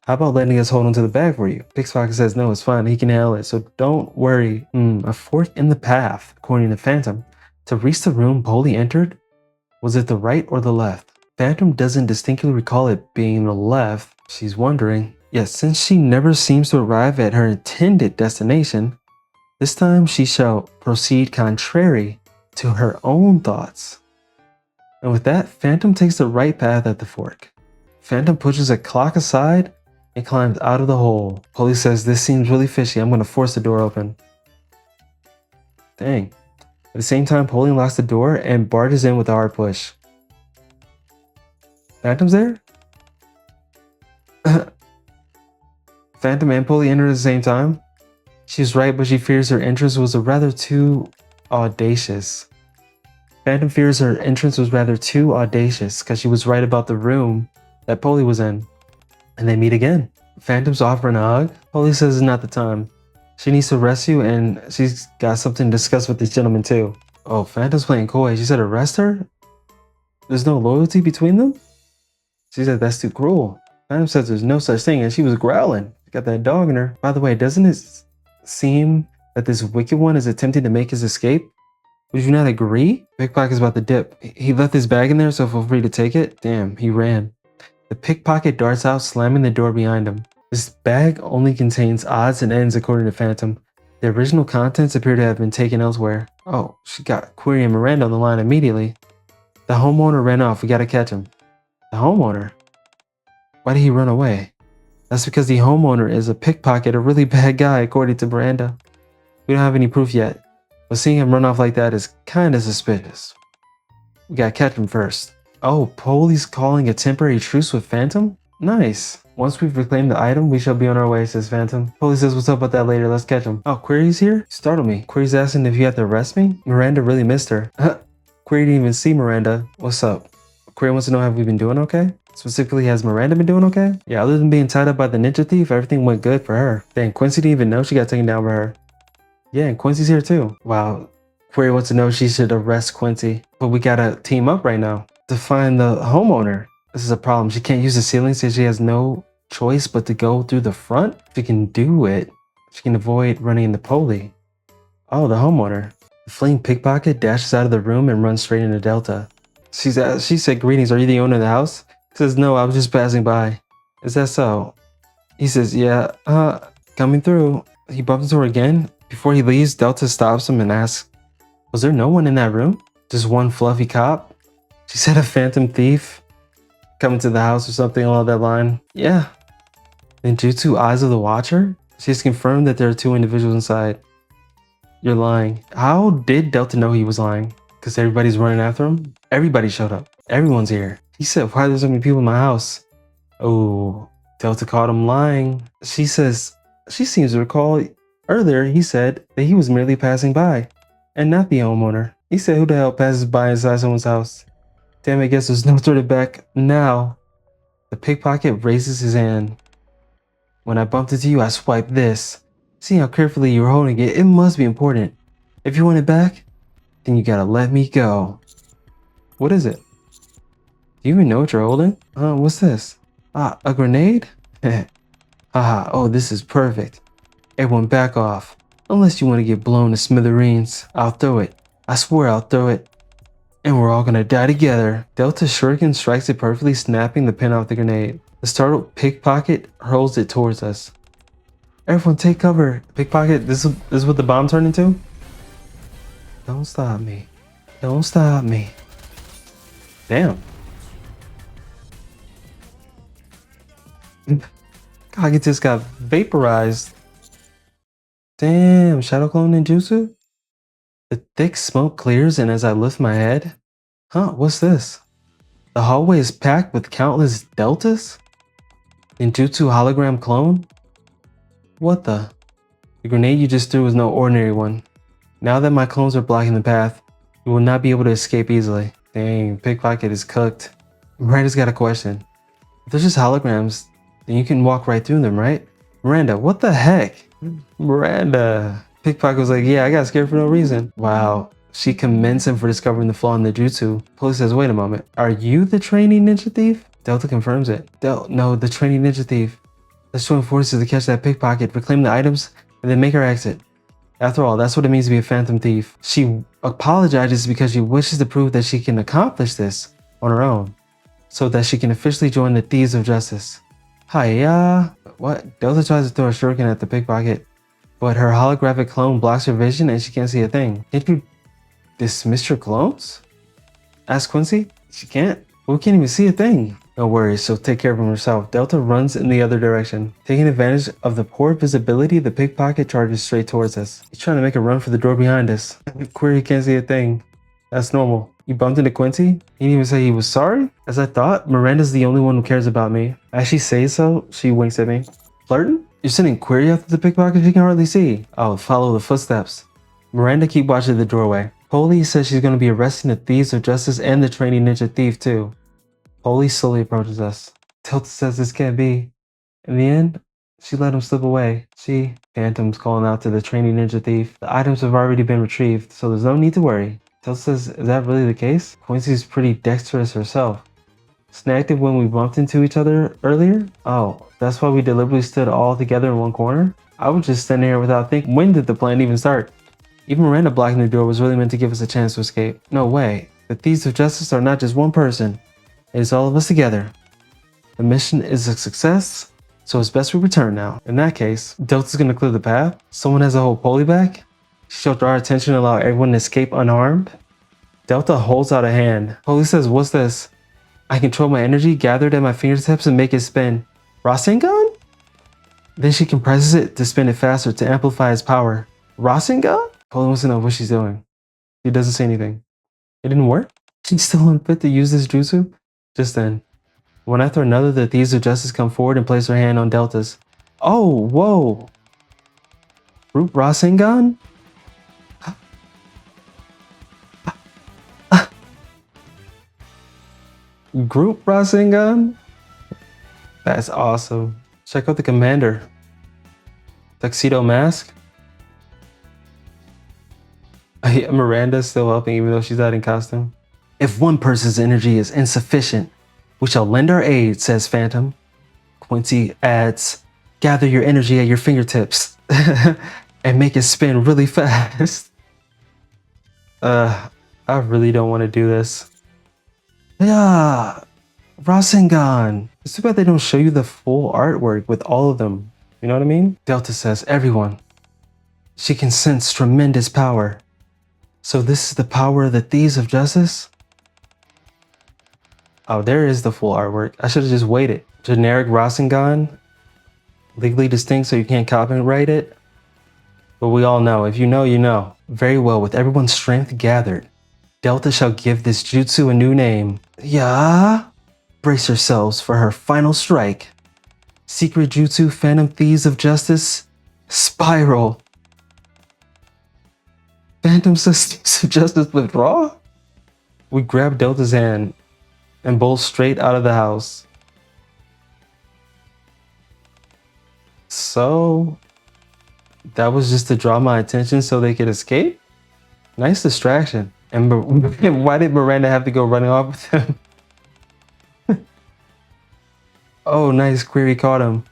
How about letting us hold onto the bag for you? Pickpocket says no, it's fine. He can handle it, so don't worry. A fork in the path, according to Phantom. To reach the room Polly entered, was it the right or the left? Phantom doesn't distinctly recall it being the left. She's wondering. Yet since she never seems to arrive at her intended destination, this time she shall proceed contrary to her own thoughts. And with that, Phantom takes the right path at the fork. Phantom pushes a clock aside and climbs out of the hole. Polly says, this seems really fishy. I'm going to force the door open. Dang. At the same time, Polly locks the door and barges in with a hard push. Phantom's there? Phantom and Polly enter at the same time. She's right, but she fears her entrance was rather too audacious. Phantom fears her entrance was rather too audacious because she was right about the room that Polly was in. And they meet again. Phantom's offering a hug. Polly says it's not the time. She needs to arrest you and she's got something to discuss with this gentleman too. Oh, Phantom's playing coy. She said arrest her? There's no loyalty between them? She said that's too cruel. Phantom says there's no such thing and she was growling. She got that dog in her. By the way, doesn't it seem that this wicked one is attempting to make his escape? Would you not agree? Pickpocket's about to dip. He left his bag in there, so feel free to take it. Damn, he ran. The pickpocket darts out, slamming the door behind him. This bag only contains odds and ends according to Phantom. The original contents appear to have been taken elsewhere. Oh, she got Query and Miranda on the line immediately. The homeowner ran off. We gotta catch him. The homeowner? Why did he run away? That's because the homeowner is a pickpocket, a really bad guy, according to Miranda. We don't have any proof yet, but seeing him run off like that is kinda suspicious. We gotta catch him first. Oh, Polly's calling a temporary truce with Phantom? Nice. Once we've reclaimed the item, we shall be on our way, says Phantom. Polly says, what's up about that later? Let's catch him. Oh, Query's here? Startled me. Query's asking if you had to arrest me? Miranda really missed her. Query didn't even see Miranda. What's up? Query wants to know, have we been doing okay? Specifically, has Miranda been doing okay? Yeah, other than being tied up by the ninja thief, everything went good for her. Dang, Quincy didn't even know she got taken down by her. Yeah, and Quincy's here too. Wow. Query wants to know if she should arrest Quincy. But we gotta team up right now to find the homeowner. This is a problem. She can't use the ceiling, so she has no choice but to go through the front. She can do it. She can avoid running into Polly. Oh, the homeowner. The fleeing pickpocket dashes out of the room and runs straight into Delta. She said, greetings, are you the owner of the house? He says, no, I was just passing by. Is that so? He says, yeah, coming through. He bumps into her again. Before he leaves, Delta stops him and asks, was there no one in that room? Just one fluffy cop? She said a phantom thief coming to the house or something along that line. Yeah. In Jutsu Eyes of the Watcher, she's confirmed that there are two individuals inside. You're lying. How did Delta know he was lying? Because everybody's running after him? Everybody showed up. Everyone's here. He said, why are there so many people in my house? Oh, Delta caught him lying. She says, she seems to recall earlier he said that he was merely passing by and not the homeowner. He said, who the hell passes by inside someone's house? Damn, I guess there's no turning back now. The pickpocket raises his hand. When I bumped into you, I swiped this. See how carefully you're holding it? It must be important. If you want it back, then you gotta let me go. What is it? Do you even know what you're holding? What's this? Ah, a grenade? Haha, oh, this is perfect. Everyone back off. Unless you want to get blown to smithereens, I'll throw it. I swear I'll throw it. And we're all gonna die together. Delta shuriken strikes it perfectly, snapping the pin off the grenade. The startled pickpocket hurls it towards us. Everyone take cover. Pickpocket, this is what the bomb turned into? Don't stop me. Don't stop me. Damn. God, just got vaporized. Damn, Shadow Clone and Jutsu? The thick smoke clears, and as I lift my head, what's this? The hallway is packed with countless deltas? Ninjutsu hologram clone? What the? The grenade you just threw was no ordinary one. Now that my clones are blocking the path, you will not be able to escape easily. Dang, Pickpocket is cooked. Miranda's got a question. If they're just holograms, then you can walk right through them, right? Miranda, what the heck? Miranda. Pickpocket was like, yeah, I got scared for no reason. Wow. She commends him for discovering the flaw in the jutsu. Police says, wait a moment. Are you the trainee ninja thief? Delta confirms it. No, the trainee ninja thief. Let's join forces to catch that pickpocket, reclaim the items, and then make our exit. After all, that's what it means to be a phantom thief. She apologizes because she wishes to prove that she can accomplish this on her own, so that she can officially join the Thieves of Justice. Hiya! What? Delta tries to throw a shuriken at the pickpocket, but her holographic clone blocks her vision and she can't see a thing. Can't you dismiss your clones? Ask Quency. She can't. We can't even see a thing. No worries, she'll take care of him herself. Delta runs in the other direction. Taking advantage of the poor visibility, the pickpocket charges straight towards us. He's trying to make a run for the door behind us. Query can't see a thing. That's normal. You bumped into Quincy? He didn't even say he was sorry? As I thought, Miranda's the only one who cares about me. As she says so, she winks at me. Flirting? You're sending Query after the pickpocket she can hardly see. Oh, follow the footsteps. Miranda keep watching the doorway. Polly says she's going to be arresting the Thieves of Justice and the trainee ninja thief too. Polly slowly approaches us. Delta says this can't be. In the end, she let him slip away. Phantom's calling out to the trainee ninja thief. The items have already been retrieved, so there's no need to worry. Delta says, is that really the case? Quincy's pretty dexterous herself. Snagged it when we bumped into each other earlier? Oh, that's why we deliberately stood all together in one corner? I was just standing here without thinking. When did the plan even start? Even Miranda blocking the door was really meant to give us a chance to escape. No way. The Thieves of Justice are not just one person. It is all of us together. The mission is a success, so it's best we return now. In that case, Delta's gonna clear the path. Someone has a hold Polly back. She'll draw our attention and allow everyone to escape unharmed. Delta holds out a hand. Polly says, what's this? I control my energy gathered at my fingertips and make it spin. Rasengan? Then she compresses it to spin it faster to amplify its power. Rasengan? Polly wants to know what she's doing. She doesn't say anything. It didn't work? She's still unfit to use this jutsu? Just then, one after another, the Thieves of Justice come forward and place their hand on Delta's. Oh, whoa! Group Rasengan? Group Rasengan? That's awesome. Check out the commander. Tuxedo mask? Miranda's still helping even though she's not in costume. If one person's energy is insufficient, we shall lend our aid, says Phantom. Quincy adds, gather your energy at your fingertips and make it spin really fast. I really don't want to do this. Yeah, Rasengan. It's too bad they don't show you the full artwork with all of them. You know what I mean? Delta says, everyone. She can sense tremendous power. So this is the power of the Thieves of Justice? Oh, there is the full artwork. I should have just waited. Generic Rasengan. Legally distinct so you can't copyright it. But we all know, if you know, you know. Very well, with everyone's strength gathered, Delta shall give this jutsu a new name. Yeah? Brace yourselves for her final strike. Secret Jutsu Phantom Thieves of Justice. Spiral. Phantom says Thieves of Justice withdraw? We grab Delta's hand and bolt straight out of the house. So, that was just to draw my attention so they could escape? Nice distraction. And why did Miranda have to go running off with him? Oh, nice. Query caught him.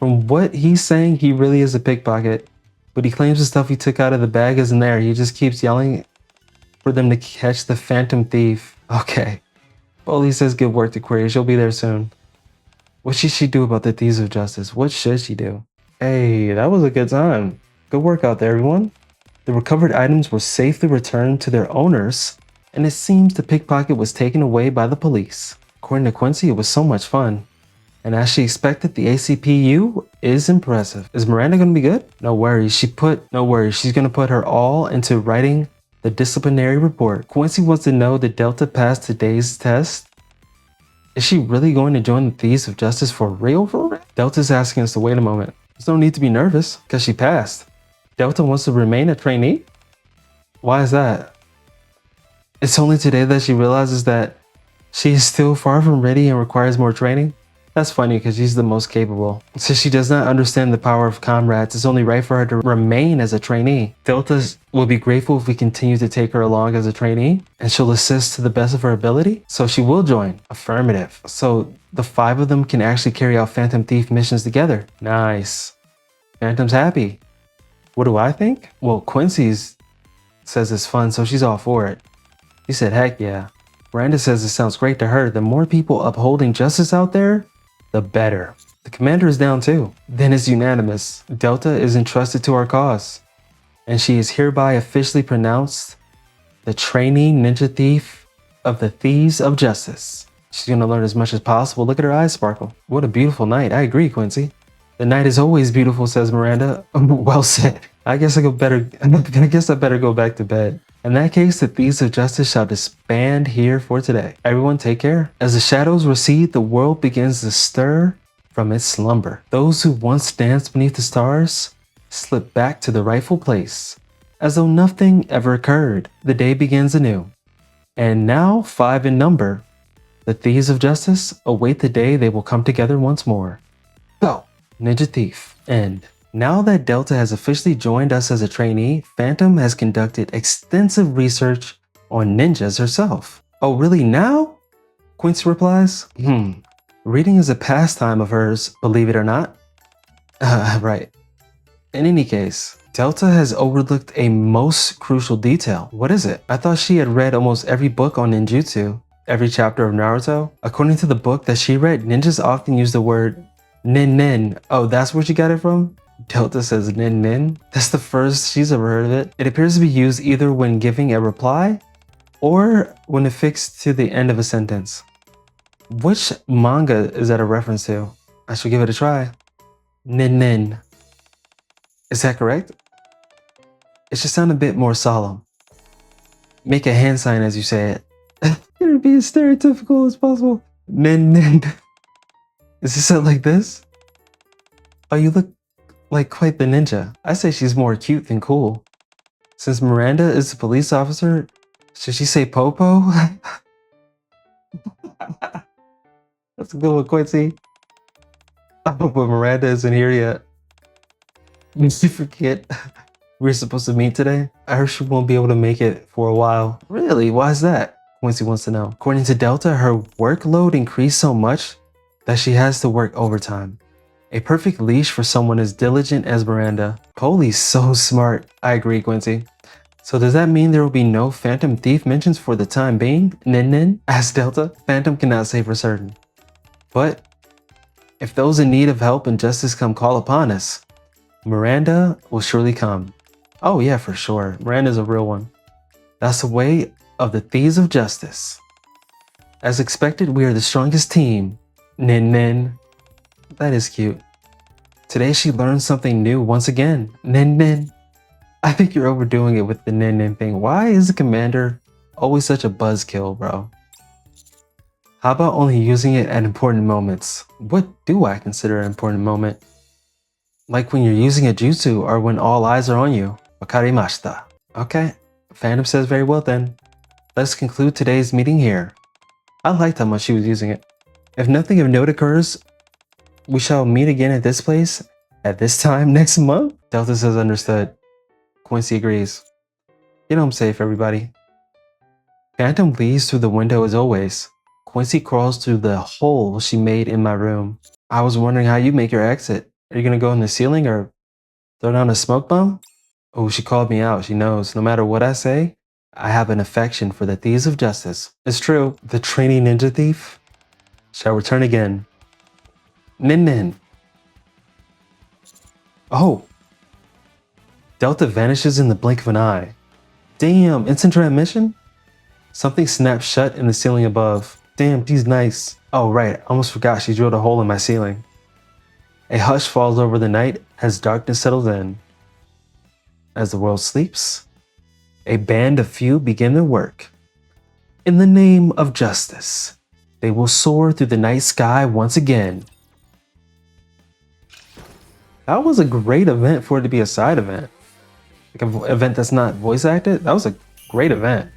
From what he's saying, he really is a pickpocket. But he claims the stuff he took out of the bag isn't there. He just keeps yelling for them to catch the Phantom Thief. Okay. Foley says good work to Query. She'll be there soon. What should she do about the Thieves of Justice? What should she do? Hey, that was a good time. Good work out there, everyone. The recovered items were safely returned to their owners, and it seems the pickpocket was taken away by the police. According to Quincy, it was so much fun. And as she expected, the ACPU is impressive. Is Miranda gonna be good? No worries, she's gonna put her all into writing the disciplinary report. Quincy wants to know that Delta passed today's test. Is she really going to join the Thieves of Justice for real? Delta's asking us to wait a moment. There's no need to be nervous, because she passed. Delta wants to remain a trainee? Why is that? It's only today that she realizes that she is still far from ready and requires more training? That's funny because she's the most capable. Since she does not understand the power of comrades, it's only right for her to remain as a trainee. Delta will be grateful if we continue to take her along as a trainee, and she'll assist to the best of her ability. So she will join. Affirmative. So the 5 of them can actually carry out Phantom Thief missions together. Nice. Phantom's happy. What do I think? Well, Quincy's says it's fun, so she's all for it. She said, heck yeah. Miranda says it sounds great to her. The more people upholding justice out there, the better. The commander is down too. Then it's unanimous. Delta is entrusted to our cause, and she is hereby officially pronounced the trainee ninja thief of the Thieves of Justice. She's gonna learn as much as possible. Look at her eyes sparkle. What a beautiful night. I agree, Quincy. The night is always beautiful, says Miranda. Well said. I guess I better go back to bed. In that case, the Thieves of Justice shall disband here for today. Everyone take care. As the shadows recede, the world begins to stir from its slumber. Those who once danced beneath the stars slip back to the rightful place, as though nothing ever occurred. The day begins anew. And now 5 in number, the Thieves of Justice await the day they will come together once more. Go, Ninja Thief. End. Now that Delta has officially joined us as a trainee, Phantom has conducted extensive research on ninjas herself. Oh, really now? Quincy replies, Reading is a pastime of hers, believe it or not. Right. In any case, Delta has overlooked a most crucial detail. What is it? I thought she had read almost every book on ninjutsu, every chapter of Naruto. According to the book that she read, ninjas often use the word nin. Oh, that's where she got it from? Delta says nin. That's the first she's ever heard of it. It appears to be used either when giving a reply or when affixed to the end of a sentence. Which manga is that a reference to? I should give it a try. Nin. Is that correct? It should sound a bit more solemn. Make a hand sign as you say it. It'll be as stereotypical as possible. Nin. Is it said like this? Oh, you look like quite the ninja. I say she's more cute than cool. Since Miranda is a police officer, should she say Popo? That's a good one, Quincy. Oh, but Miranda isn't here yet. Did you forget we're supposed to meet today? I heard she won't be able to make it for a while. Really? Why is that? Quincy wants to know. According to Delta, her workload increased so much that she has to work overtime. A perfect leash for someone as diligent as Miranda. Polly's so smart. I agree, Quincy. So does that mean there will be no Phantom Thief mentions for the time being? Nin? Asked Delta. Phantom cannot say for certain. But if those in need of help and justice come call upon us, Miranda will surely come. Oh yeah, for sure. Miranda's a real one. That's the way of the Thieves of Justice. As expected, we are the strongest team. Nin. That is cute. Today she learned something new once again. Nin. I think you're overdoing it with the nin thing. Why is the commander always such a buzzkill, bro? How about only using it at important moments? What do I consider an important moment? Like when you're using a jutsu or when all eyes are on you. Wakarimashita. Okay, Phantom says very well then. Let's conclude today's meeting here. I liked how much she was using it. If nothing of note occurs, we shall meet again at this place at this time next month. Delta says understood. Quincy agrees. Get home safe, everybody. Phantom leaves through the window as always. Quincy crawls through the hole she made in my room. I was wondering how you make your exit. Are you gonna go in the ceiling or throw down a smoke bomb? Oh, she called me out. She knows. No matter what I say, I have an affection for the Thieves of Justice. It's true, the trainee ninja thief shall return again. Nin Nin. Oh. Delta vanishes in the blink of an eye. Damn, instant transmission? Something snaps shut in the ceiling above. Damn, she's nice. Oh right, almost forgot she drilled a hole in my ceiling. A hush falls over the night as darkness settles in. As the world sleeps, a band of few begin their work. In the name of justice, they will soar through the night sky once again. That was a great event for it to be a side event. Like an event that's not voice acted. That was a great event.